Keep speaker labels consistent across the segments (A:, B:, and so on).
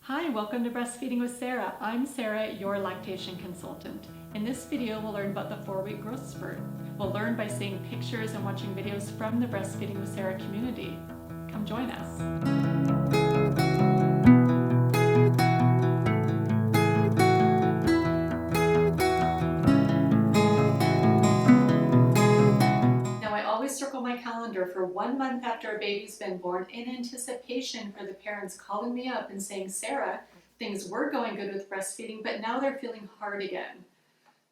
A: Hi, welcome to Breastfeeding with Sarah. I'm Sarah, your lactation consultant. In this video, we'll learn about the 4-week growth spurt. We'll learn by seeing pictures and watching videos from the Breastfeeding with Sarah community. Come join us. Circle my calendar for 1 month after a baby's been born in anticipation for the parents calling me up and saying, Sarah, things were going good with breastfeeding, but now they're feeling hard again.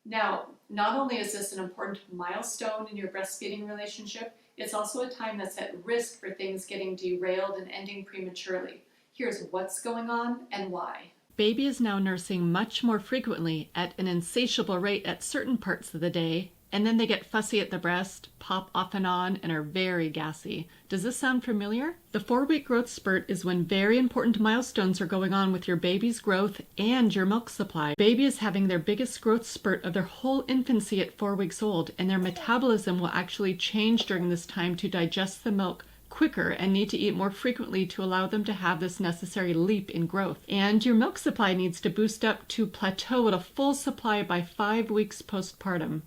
A: Now, not only is this an important milestone in your breastfeeding relationship, it's also a time that's at risk for things getting derailed and ending prematurely. Here's what's going on and why. Baby is now nursing much more frequently at an insatiable rate at certain parts of the day, and then they get fussy at the breast, pop off and on, and are very gassy. Does this sound familiar? The 4-week growth spurt is when very important milestones are going on with your baby's growth and your milk supply. Baby is having their biggest growth spurt of their whole infancy at 4 weeks old, and their metabolism will actually change during this time to digest the milk quicker and need to eat more frequently to allow them to have this necessary leap in growth. And your milk supply needs to boost up to plateau at a full supply by 5 weeks postpartum.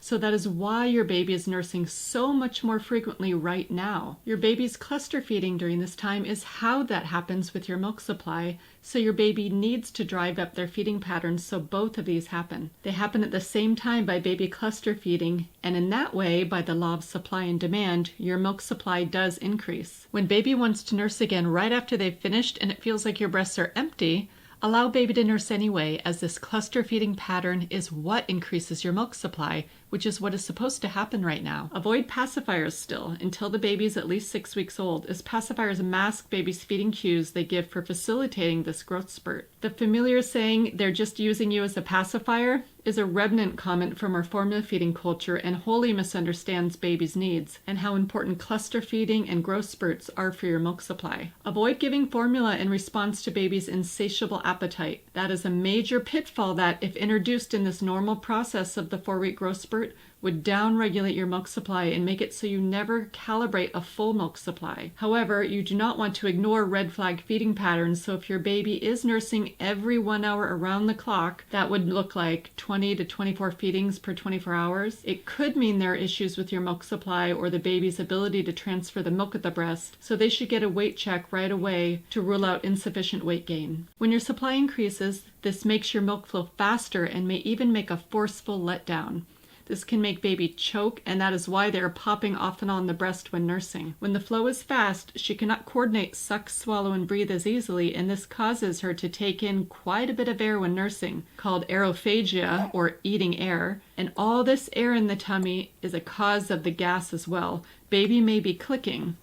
A: So that is why your baby is nursing so much more frequently right now. Your baby's cluster feeding during this time is how that happens with your milk supply, so your baby needs to drive up their feeding patterns so both of these happen. They happen at the same time by baby cluster feeding, and in that way, by the law of supply and demand, your milk supply does increase. When baby wants to nurse again right after they've finished and it feels like your breasts are empty, allow baby to nurse anyway, as this cluster feeding pattern is what increases your milk supply, which is what is supposed to happen right now. Avoid pacifiers still until the baby is at least 6 weeks old, as pacifiers mask baby's feeding cues they give for facilitating this growth spurt. The familiar saying, they're just using you as a pacifier, is a remnant comment from our formula feeding culture and wholly misunderstands baby's needs and how important cluster feeding and growth spurts are for your milk supply. Avoid giving formula in response to baby's insatiable appetite. That is a major pitfall that, if introduced in this normal process of the 4-week growth spurt, would downregulate your milk supply and make it so you never calibrate a full milk supply. However, you do not want to ignore red flag feeding patterns, so if your baby is nursing every 1 hour around the clock, that would look like 20 to 24 feedings per 24 hours. It could mean there are issues with your milk supply or the baby's ability to transfer the milk at the breast, so they should get a weight check right away to rule out insufficient weight gain. When your supply increases, this makes your milk flow faster and may even make a forceful letdown. This can make baby choke, and that is why they are popping off and on the breast when nursing. When the flow is fast, she cannot coordinate suck, swallow, and breathe as easily, and this causes her to take in quite a bit of air when nursing, called aerophagia, or eating air. And all this air in the tummy is a cause of the gas as well. Baby may be clicking.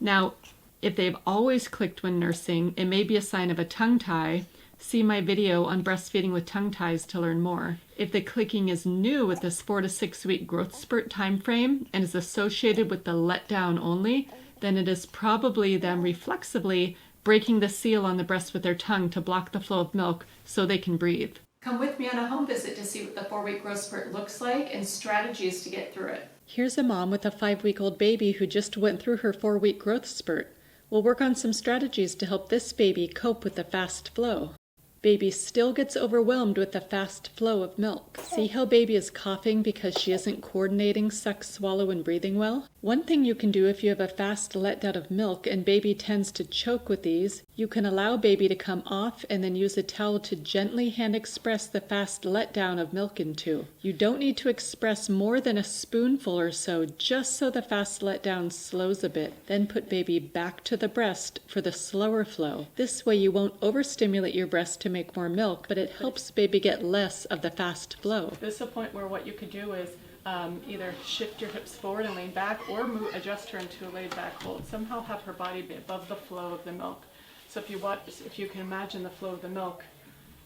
A: Now, if they've always clicked when nursing, it may be a sign of a tongue tie. See my video on breastfeeding with tongue ties to learn more. If the clicking is new with this 4 to 6 week growth spurt time frame and is associated with the letdown only, then it is probably them reflexively breaking the seal on the breast with their tongue to block the flow of milk so they can breathe. Come with me on a home visit to see what the 4-week growth spurt looks like and strategies to get through it. Here's a mom with a 5-week-old baby who just went through her 4-week growth spurt. We'll work on some strategies to help this baby cope with the fast flow. Baby still gets overwhelmed with the fast flow of milk. See how baby is coughing because she isn't coordinating suck, swallow, and breathing well? One thing you can do if you have a fast letdown of milk and baby tends to choke with these, you can allow baby to come off and then use a towel to gently hand express the fast letdown of milk into. You don't need to express more than a spoonful or so, just so the fast letdown slows a bit. Then put baby back to the breast for the slower flow. This way you won't overstimulate your breast to make more milk, but it helps baby get less of the fast flow. This is a point where what you could do is either shift your hips forward and lean back, or adjust her into a laid back hold. Somehow have her body be above the flow of the milk. So if you can imagine the flow of the milk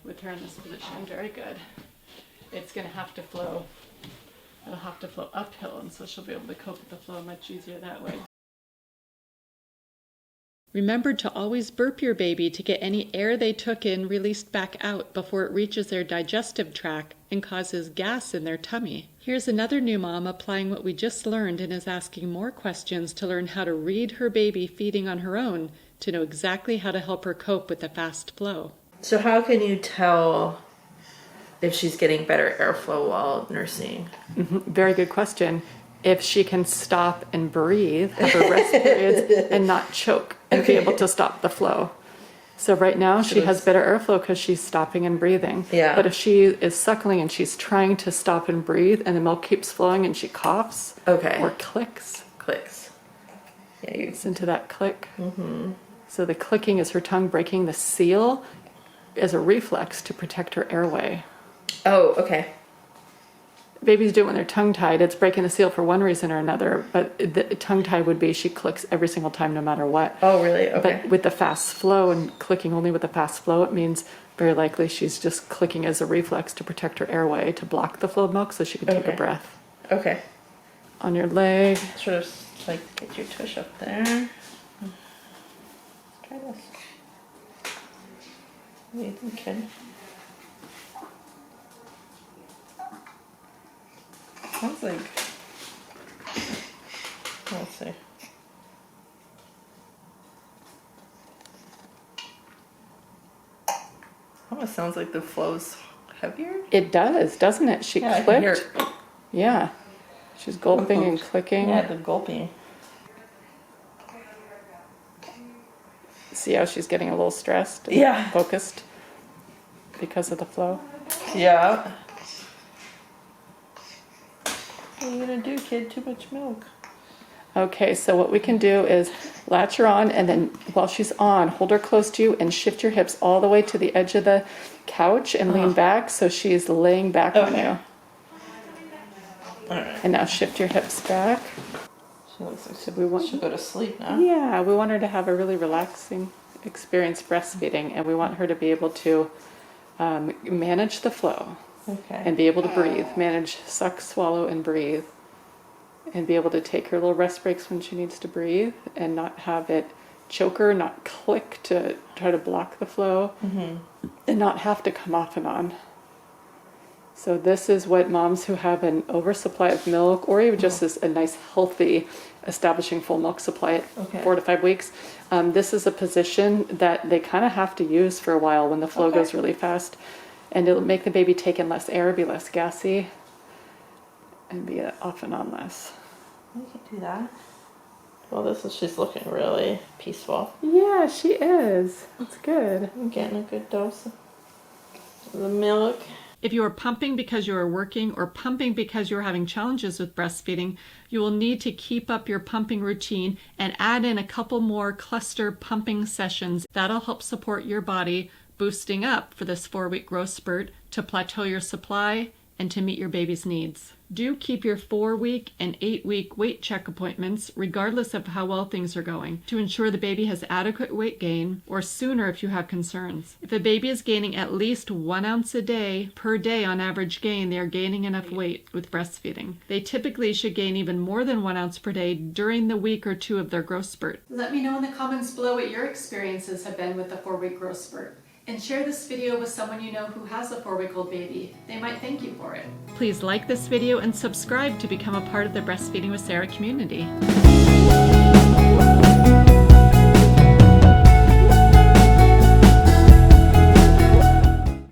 A: with her in this position, very good. It's going to have to flow. It'll have to flow uphill, and so she'll be able to cope with the flow much easier that way. Remember to always burp your baby to get any air they took in released back out before it reaches their digestive tract and causes gas in their tummy. Here's another new mom applying what we just learned and is asking more questions to learn how to read her baby feeding on her own
B: to know exactly how to help her cope with the fast flow.
C: So how can you tell if she's getting better airflow while nursing?
B: Very good question. If she can stop and breathe, have her rest periods, and not choke, and be able to stop the flow. So right now she has better airflow because she's stopping and breathing.
C: Yeah.
B: But if she is suckling and she's trying to stop and breathe and the milk keeps flowing and she coughs or clicks. Yeah, you listen to that click. So the clicking is her tongue breaking the seal as a reflex to protect her airway.
C: Oh, okay.
B: Babies do it when they're tongue-tied. It's breaking the seal for one reason or another, but the tongue-tied would be she clicks every single time no matter what.
C: Oh, really? Okay.
B: But with the fast flow and clicking only with the fast flow, it means very likely she's just clicking as a reflex to protect her airway, to block the flow of milk so she can take a breath.
C: Okay.
B: On your leg.
C: Sort of like get your tush up there. Try this. What do you think, kid? Sounds like, let's see. Almost sounds like the flow's heavier.
B: It does, doesn't it? She clicked.
C: I can hear.
B: Yeah. She's gulping and clicking.
C: Yeah, the gulping.
B: See how she's getting a little stressed and focused because of the flow?
C: Yeah. What are you gonna do, kid? Too much milk.
B: Okay, so what we can do is latch her on, and then while she's on, hold her close to you and shift your hips all the way to the edge of the couch and lean back so she's laying back on you.
C: All right.
B: And now shift your hips back.
C: She looks like
B: she'll
C: go to sleep now.
B: Yeah, we want her to have a really relaxing experience breastfeeding, and we want her to be able to manage the flow.
C: Okay.
B: And be able to breathe, manage suck, swallow, and breathe. And be able to take her little rest breaks when she needs to breathe and not have it choke her, not click to try to block the flow, and not have to come off and on. So this is what moms who have an oversupply of milk, or even just as a nice healthy establishing full milk supply at 4 to 5 weeks, this is a position that they kind of have to use for a while when the flow goes really fast. And it'll make the baby take in less air, be less gassy, and be off and on less.
C: We can do that. Well, she's looking really peaceful.
B: Yeah, she is. That's good.
C: I'm getting a good dose of the milk.
B: If you are pumping because you are working or pumping because you're having challenges with breastfeeding, you will need to keep up your pumping routine and add in a couple more cluster pumping sessions. That'll help support your body boosting up for this 4-week growth spurt to plateau your supply and to meet your baby's needs. Do keep your 4-week and 8-week weight check appointments regardless of how well things are going to ensure the baby has adequate weight gain, or sooner if you have concerns. If a baby is gaining at least 1 ounce a day per day on average gain, they are gaining enough weight with breastfeeding. They typically should gain even more than 1 ounce per day during the week or 2 of their growth spurt.
A: Let me know in the comments below what your experiences have been with the 4-week growth spurt. And share this video with someone you know who has a 4-week-old baby. They might thank you for it.
B: Please like this video and subscribe to become a part of the Breastfeeding with Sarah community.